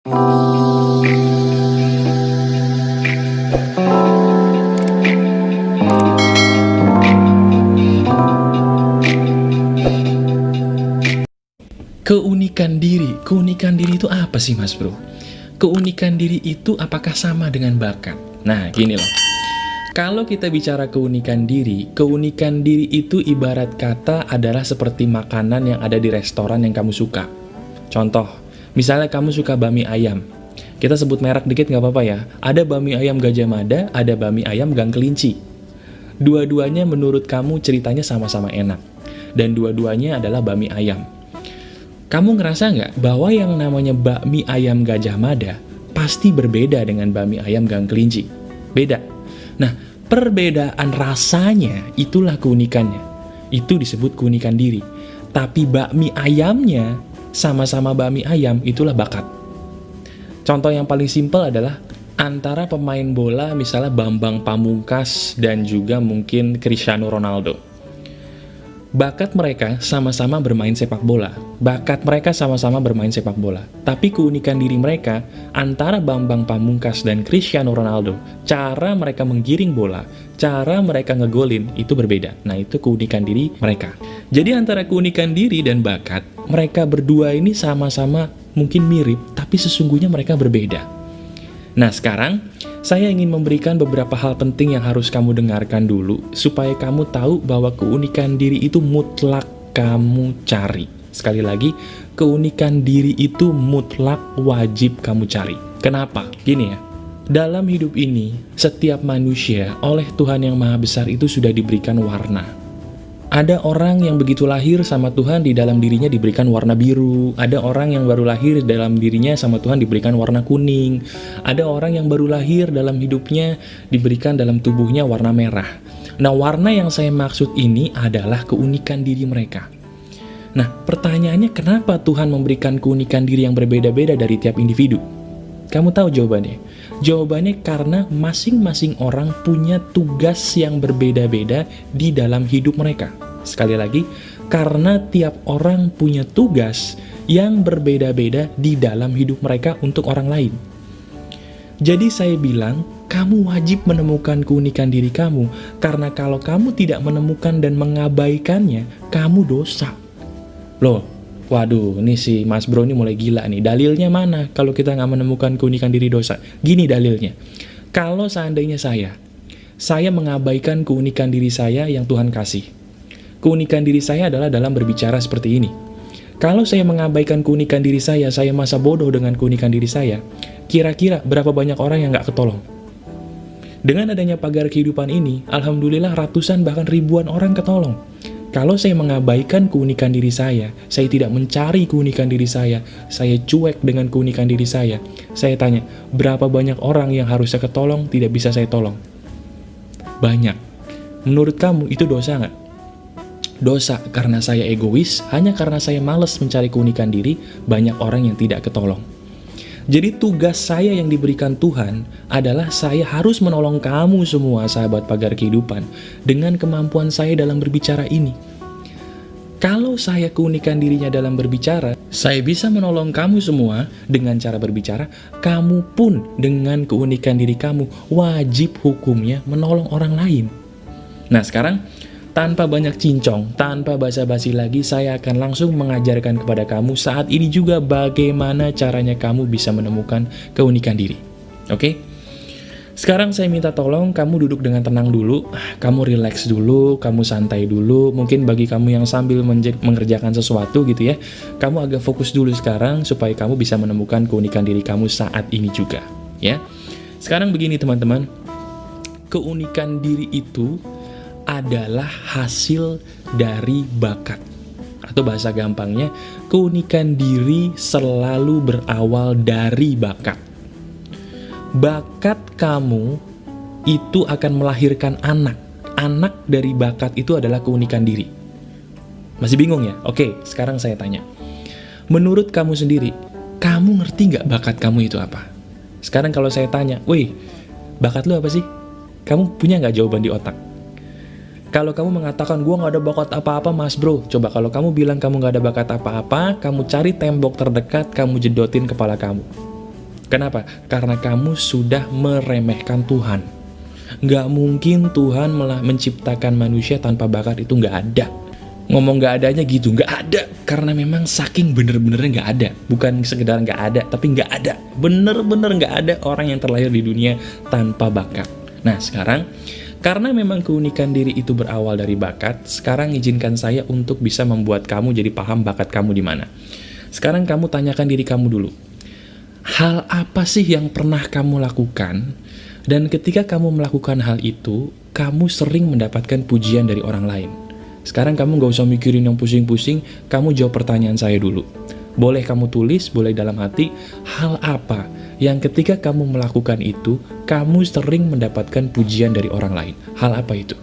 Keunikan diri itu apa sih Mas Bro? Keunikan diri itu apakah sama dengan bakat? Nah gini loh, kalau kita bicara keunikan diri itu ibarat kata adalah seperti makanan yang ada di restoran yang kamu suka. Contoh, misalnya kamu suka bami ayam, kita sebut merek dikit nggak apa-apa ya. Ada bami ayam Gajah Mada, ada bami ayam Gang Kelinci. Dua-duanya menurut kamu ceritanya sama-sama enak, dan dua-duanya adalah bami ayam. Kamu ngerasa nggak bahwa yang namanya bakmi ayam Gajah Mada pasti berbeda dengan bakmi ayam Gang Kelinci? Beda. Nah, perbedaan rasanya itulah keunikannya. Itu disebut keunikan diri. Tapi bakmi ayamnya sama-sama bakmi ayam, itulah bakat. Contoh yang paling simpel adalah antara pemain bola misalnya Bambang Pamungkas dan juga mungkin Cristiano Ronaldo. Bakat mereka sama-sama bermain sepak bola. Tapi keunikan diri mereka antara Bambang Pamungkas dan Cristiano Ronaldo, cara mereka menggiring bola, cara mereka ngegolin itu berbeda. Nah, itu keunikan diri mereka. Jadi antara keunikan diri dan bakat, mereka berdua ini sama-sama mungkin mirip, tapi sesungguhnya mereka berbeda. Nah, sekarang saya ingin memberikan beberapa hal penting yang harus kamu dengarkan dulu, supaya kamu tahu bahwa keunikan diri itu mutlak kamu cari. Sekali lagi, keunikan diri itu mutlak wajib kamu cari. Kenapa? Gini ya, dalam hidup ini, setiap manusia oleh Tuhan Yang Maha Besar itu sudah diberikan warna. Ada orang yang begitu lahir sama Tuhan di dalam dirinya diberikan warna biru. Ada orang yang baru lahir dalam dirinya sama Tuhan diberikan warna kuning. Ada orang yang baru lahir dalam hidupnya diberikan dalam tubuhnya warna merah. Nah, warna yang saya maksud ini adalah keunikan diri mereka. Nah, pertanyaannya kenapa Tuhan memberikan keunikan diri yang berbeda-beda dari tiap individu? Kamu tahu jawabannya? Jawabannya karena masing-masing orang punya tugas yang berbeda-beda di dalam hidup mereka. Sekali lagi, karena tiap orang punya tugas yang berbeda-beda di dalam hidup mereka untuk orang lain. Jadi saya bilang, kamu wajib menemukan keunikan diri kamu, karena kalau kamu tidak menemukan dan mengabaikannya, kamu dosa. Loh, waduh, ini si Mas Bro ini mulai gila nih. Dalilnya mana kalau kita nggak menemukan keunikan diri dosa? Gini dalilnya. Kalau seandainya saya mengabaikan keunikan diri saya yang Tuhan kasih. Keunikan diri saya adalah dalam berbicara seperti ini. Kalau saya mengabaikan keunikan diri saya masa bodoh dengan keunikan diri saya, kira-kira berapa banyak orang yang nggak ketolong? Dengan adanya pagar kehidupan ini, alhamdulillah ratusan bahkan ribuan orang ketolong. Kalau saya mengabaikan keunikan diri saya tidak mencari keunikan diri saya cuek dengan keunikan diri saya tanya, berapa banyak orang yang harusnya ketolong tidak bisa saya tolong? Banyak. Menurut kamu itu dosa nggak? Dosa karena saya egois, hanya karena saya malas mencari keunikan diri, banyak orang yang tidak ketolong. Jadi tugas saya yang diberikan Tuhan adalah saya harus menolong kamu semua sahabat pagar kehidupan dengan kemampuan saya dalam berbicara ini. Kalau saya keunikan dirinya dalam berbicara, saya bisa menolong kamu semua dengan cara berbicara, kamu pun dengan keunikan diri kamu wajib hukumnya menolong orang lain. Nah sekarang, tanpa banyak cincong, tanpa basa-basi lagi, saya akan langsung mengajarkan kepada kamu saat ini juga bagaimana caranya kamu bisa menemukan keunikan diri. Oke? Sekarang saya minta tolong kamu duduk dengan tenang dulu, kamu rileks dulu, kamu santai dulu. Mungkin bagi kamu yang sambil mengerjakan sesuatu gitu ya, kamu agak fokus dulu sekarang supaya kamu bisa menemukan keunikan diri kamu saat ini juga. Ya. Sekarang begini teman-teman, keunikan diri itu adalah hasil dari bakat. Atau bahasa gampangnya, keunikan diri selalu berawal dari bakat. Bakat kamu itu akan melahirkan anak. Anak dari bakat itu adalah keunikan diri. Masih bingung ya? Oke, sekarang saya tanya. Menurut kamu sendiri, kamu ngerti nggak bakat kamu itu apa? Sekarang kalau saya tanya, wih, bakat lu apa sih? Kamu punya nggak jawaban di otak? Kalau kamu mengatakan, gue gak ada bakat apa-apa Mas Bro. Coba kalau kamu bilang kamu gak ada bakat apa-apa, kamu cari tembok terdekat, kamu jedotin kepala kamu. Kenapa? Karena kamu sudah meremehkan Tuhan. Nggak mungkin Tuhan malah menciptakan manusia tanpa bakat, itu nggak ada. Ngomong nggak adanya gitu, nggak ada. Karena memang saking bener-benernya nggak ada. Bukan sekedar nggak ada, tapi nggak ada. Bener-bener nggak ada orang yang terlahir di dunia tanpa bakat. Nah sekarang, karena memang keunikan diri itu berawal dari bakat, sekarang izinkan saya untuk bisa membuat kamu jadi paham bakat kamu di mana. Sekarang kamu tanyakan diri kamu dulu. Hal apa sih yang pernah kamu lakukan, dan ketika kamu melakukan hal itu, kamu sering mendapatkan pujian dari orang lain? Sekarang kamu gak usah mikirin yang pusing-pusing, kamu jawab pertanyaan saya dulu. Boleh kamu tulis, boleh dalam hati, hal apa yang ketika kamu melakukan itu, kamu sering mendapatkan pujian dari orang lain? Hal apa itu?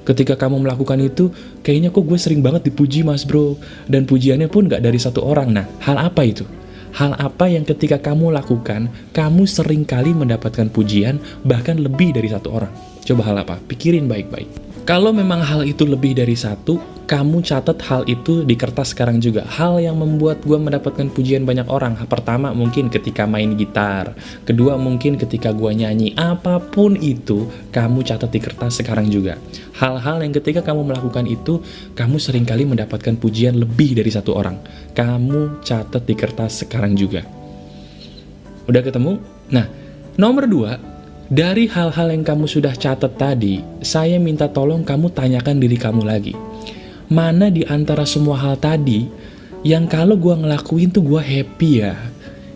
Ketika kamu melakukan itu, kayaknya kok gue sering banget dipuji mas bro, dan pujiannya pun gak dari satu orang. Nah, hal apa itu? Hal apa yang ketika kamu lakukan, kamu sering kali mendapatkan pujian, bahkan lebih dari satu orang? Coba hal apa? Pikirin baik-baik. Kalau memang hal itu lebih dari satu, kamu catat hal itu di kertas sekarang juga. Hal yang membuat gue mendapatkan pujian banyak orang. Pertama mungkin ketika main gitar. Kedua mungkin ketika gue nyanyi. Apapun itu, kamu catat di kertas sekarang juga. Hal-hal yang ketika kamu melakukan itu, kamu seringkali mendapatkan pujian lebih dari satu orang. Kamu catat di kertas sekarang juga. Udah ketemu? Nah, nomor 2, dari hal-hal yang kamu sudah catat tadi, saya minta tolong kamu tanyakan diri kamu lagi. Mana di antara semua hal tadi yang kalau gue ngelakuin tuh gue happy ya?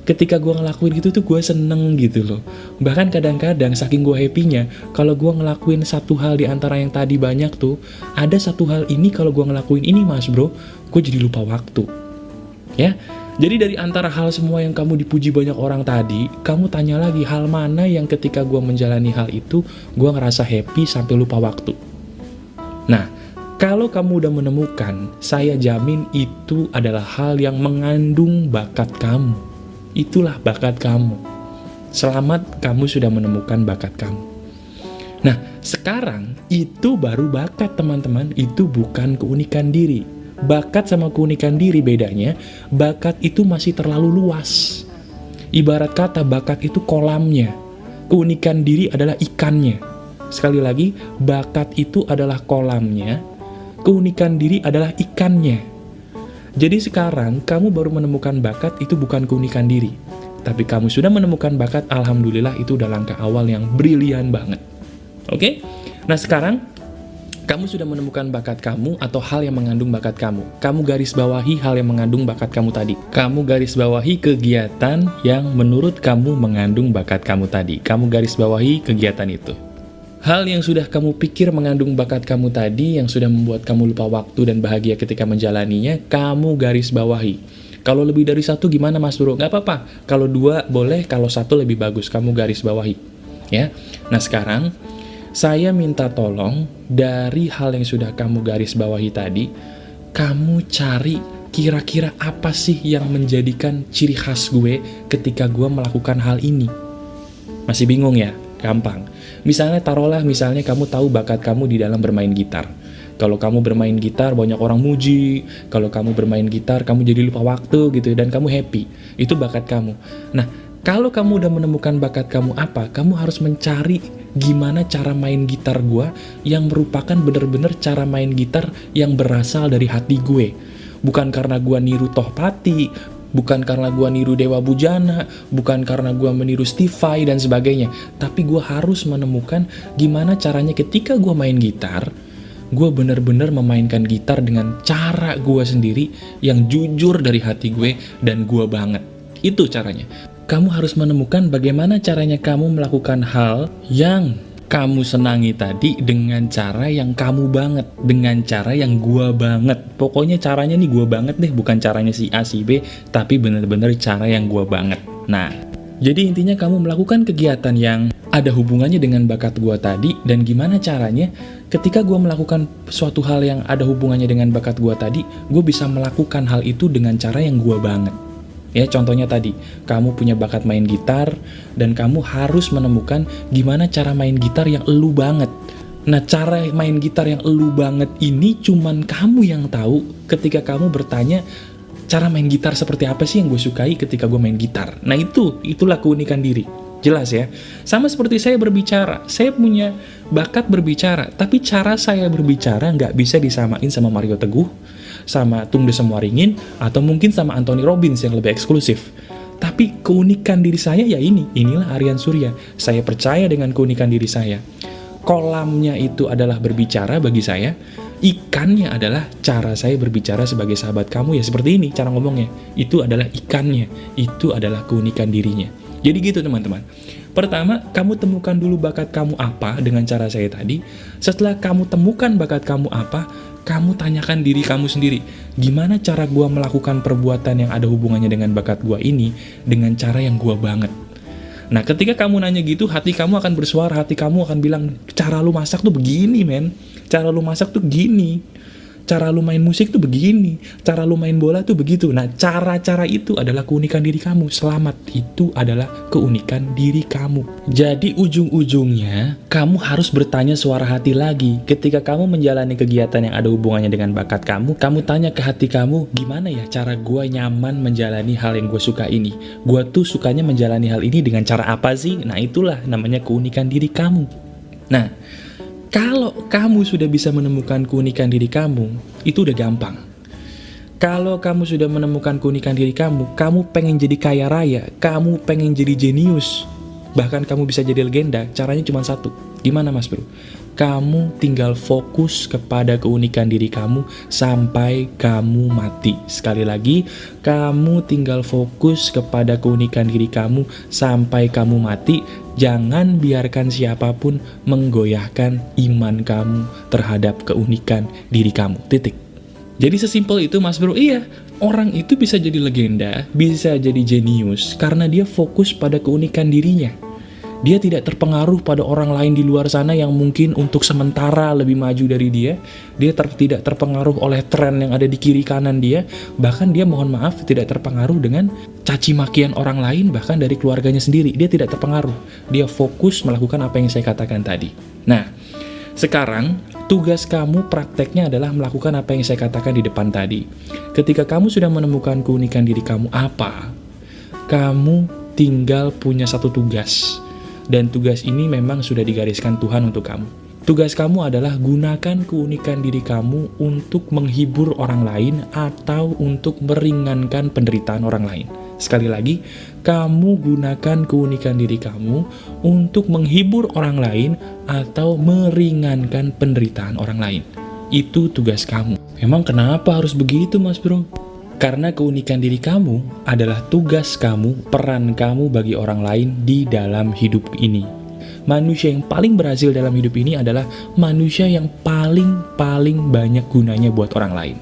Ketika gue ngelakuin gitu tuh gue seneng gitu loh. Bahkan kadang-kadang saking gue happy-nya, kalau gue ngelakuin satu hal di antara yang tadi banyak tuh, ada satu hal ini kalau gue ngelakuin ini mas bro, gue jadi lupa waktu. Ya, jadi dari antara hal semua yang kamu dipuji banyak orang tadi, kamu tanya lagi hal mana yang ketika gue menjalani hal itu, gue ngerasa happy sampai lupa waktu. Nah, kalau kamu udah menemukan, saya jamin itu adalah hal yang mengandung bakat kamu. Itulah bakat kamu. Selamat, kamu sudah menemukan bakat kamu. Nah, sekarang itu baru bakat teman-teman, itu bukan keunikan diri. Bakat sama keunikan diri bedanya, bakat itu masih terlalu luas. Ibarat kata bakat itu kolamnya, keunikan diri adalah ikannya. Sekali lagi, bakat itu adalah kolamnya, keunikan diri adalah ikannya. Jadi sekarang kamu baru menemukan bakat, itu bukan keunikan diri. Tapi kamu sudah menemukan bakat, alhamdulillah itu udah langkah awal yang brilian banget. Oke? Nah sekarang, kamu sudah menemukan bakat kamu atau hal yang mengandung bakat kamu. Kamu garis bawahi hal yang mengandung bakat kamu tadi. Kamu garis bawahi kegiatan yang menurut kamu mengandung bakat kamu tadi. Kamu garis bawahi kegiatan itu. Hal yang sudah kamu pikir mengandung bakat kamu tadi, yang sudah membuat kamu lupa waktu dan bahagia ketika menjalaninya, kamu garis bawahi. Kalau lebih dari satu gimana mas bro? Gak apa-apa. Kalau 2 boleh, kalau 1 lebih bagus. Kamu garis bawahi. Ya. Nah sekarang, saya minta tolong dari hal yang sudah kamu garis bawahi tadi, kamu cari kira-kira apa sih yang menjadikan ciri khas gue ketika gue melakukan hal ini. Masih bingung ya? Gampang. Misalnya taruhlah misalnya kamu tahu bakat kamu di dalam bermain gitar. Kalau kamu bermain gitar banyak orang muji, kalau kamu bermain gitar kamu jadi lupa waktu gitu dan kamu happy. Itu bakat kamu. Nah, kalau kamu udah menemukan bakat kamu apa, kamu harus mencari gimana cara main gitar gue yang merupakan bener-bener cara main gitar yang berasal dari hati gue. Bukan karena gue niru Tohpati, bukan karena gue niru Dewa Bujana, bukan karena gue meniru Steve Vai dan sebagainya. Tapi gue harus menemukan gimana caranya ketika gue main gitar, gue bener-bener memainkan gitar dengan cara gue sendiri yang jujur dari hati gue dan gue banget. Itu caranya. Kamu harus menemukan bagaimana caranya kamu melakukan hal yang kamu senangi tadi dengan cara yang kamu banget, dengan cara yang gua banget. Pokoknya caranya nih gua banget deh, bukan caranya si A, si B, tapi bener-bener cara yang gua banget. Nah, jadi intinya kamu melakukan kegiatan yang ada hubungannya dengan bakat gua tadi, dan gimana caranya ketika gua melakukan suatu hal yang ada hubungannya dengan bakat gua tadi, gua bisa melakukan hal itu dengan cara yang gua banget. Ya, contohnya tadi, kamu punya bakat main gitar, dan kamu harus menemukan gimana cara main gitar yang elu banget. Nah, cara main gitar yang elu banget ini cuman kamu yang tahu ketika kamu bertanya, Cara main gitar seperti apa sih yang gue sukai ketika gue main gitar? Nah itulah keunikan diri. Jelas ya? Sama seperti saya berbicara, saya punya bakat berbicara, tapi cara saya berbicara nggak bisa disamain sama Mario Teguh, sama Tung Desem Waringin, atau mungkin sama Anthony Robbins yang lebih eksklusif. Tapi keunikan diri saya ya inilah Aryan Surya. Saya percaya dengan keunikan diri saya. Kolamnya itu adalah berbicara bagi saya, ikannya adalah cara saya berbicara sebagai sahabat kamu ya seperti ini cara ngomongnya. Itu adalah ikannya, itu adalah keunikan dirinya. Jadi gitu teman-teman. Pertama, kamu temukan dulu bakat kamu apa dengan cara saya tadi. Setelah kamu temukan bakat kamu apa, kamu tanyakan diri kamu sendiri, gimana cara gua melakukan perbuatan yang ada hubungannya dengan bakat gua ini dengan cara yang gua banget. Nah, ketika kamu nanya gitu, hati kamu akan bersuara, hati kamu akan bilang, cara lu masak tuh begini, men. Cara lu masak tuh gini. Cara lu main musik tuh begini. Cara lu main bola tuh begitu. Nah, cara-cara itu adalah keunikan diri kamu. Selamat, itu adalah keunikan diri kamu. Jadi ujung-ujungnya, kamu harus bertanya suara hati lagi. Ketika kamu menjalani kegiatan yang ada hubungannya dengan bakat kamu tanya ke hati kamu, gimana ya cara gue nyaman menjalani hal yang gue suka ini? Gue tuh sukanya menjalani hal ini dengan cara apa sih? Nah, itulah namanya keunikan diri kamu. Nah, kalau kamu sudah bisa menemukan keunikan diri kamu, itu udah gampang. Kalau kamu sudah menemukan keunikan diri kamu pengen jadi kaya raya, kamu pengen jadi jenius, bahkan kamu bisa jadi legenda, caranya cuma satu. Gimana mas bro? Kamu tinggal fokus kepada keunikan diri kamu sampai kamu mati. Sekali lagi, kamu tinggal fokus kepada keunikan diri kamu sampai kamu mati. Jangan biarkan siapapun menggoyahkan iman kamu terhadap keunikan diri kamu. Titik. Jadi sesimpel itu mas bro. Iya, orang itu bisa jadi legenda, bisa jadi jenius karena dia fokus pada keunikan dirinya. Dia tidak terpengaruh pada orang lain di luar sana yang mungkin untuk sementara lebih maju dari dia. Dia tidak terpengaruh oleh tren yang ada di kiri kanan dia. Bahkan dia mohon maaf tidak terpengaruh dengan caci makian orang lain, bahkan dari keluarganya sendiri. Dia tidak terpengaruh. Dia fokus melakukan apa yang saya katakan tadi. Nah, sekarang tugas kamu prakteknya adalah melakukan apa yang saya katakan di depan tadi. Ketika kamu sudah menemukan keunikan diri kamu apa, kamu tinggal punya satu tugas. Dan tugas ini memang sudah digariskan Tuhan untuk kamu. Tugas kamu adalah gunakan keunikan diri kamu untuk menghibur orang lain atau untuk meringankan penderitaan orang lain. Sekali lagi, kamu gunakan keunikan diri kamu untuk menghibur orang lain atau meringankan penderitaan orang lain. Itu tugas kamu. Emang kenapa harus begitu mas bro? Karena keunikan diri kamu adalah tugas kamu, peran kamu bagi orang lain di dalam hidup ini. Manusia yang paling berhasil dalam hidup ini adalah manusia yang paling banyak gunanya buat orang lain.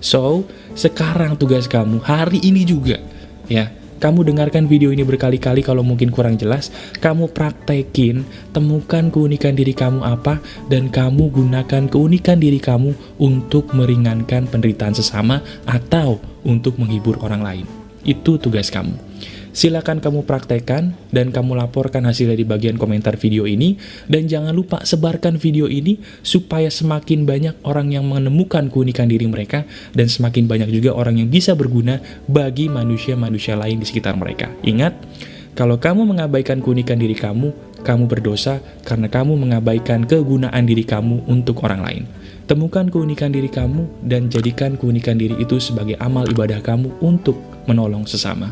So, sekarang tugas kamu hari ini juga, ya. Kamu dengarkan video ini berkali-kali kalau mungkin kurang jelas, kamu praktekin, temukan keunikan diri kamu apa, dan kamu gunakan keunikan diri kamu untuk meringankan penderitaan sesama atau untuk menghibur orang lain. Itu tugas kamu. Silakan kamu praktekkan dan kamu laporkan hasilnya di bagian komentar video ini. Dan jangan lupa sebarkan video ini supaya semakin banyak orang yang menemukan keunikan diri mereka dan semakin banyak juga orang yang bisa berguna bagi manusia-manusia lain di sekitar mereka. Ingat, kalau kamu mengabaikan keunikan diri kamu berdosa karena kamu mengabaikan kegunaan diri kamu untuk orang lain. Temukan keunikan diri kamu dan jadikan keunikan diri itu sebagai amal ibadah kamu untuk menolong sesama.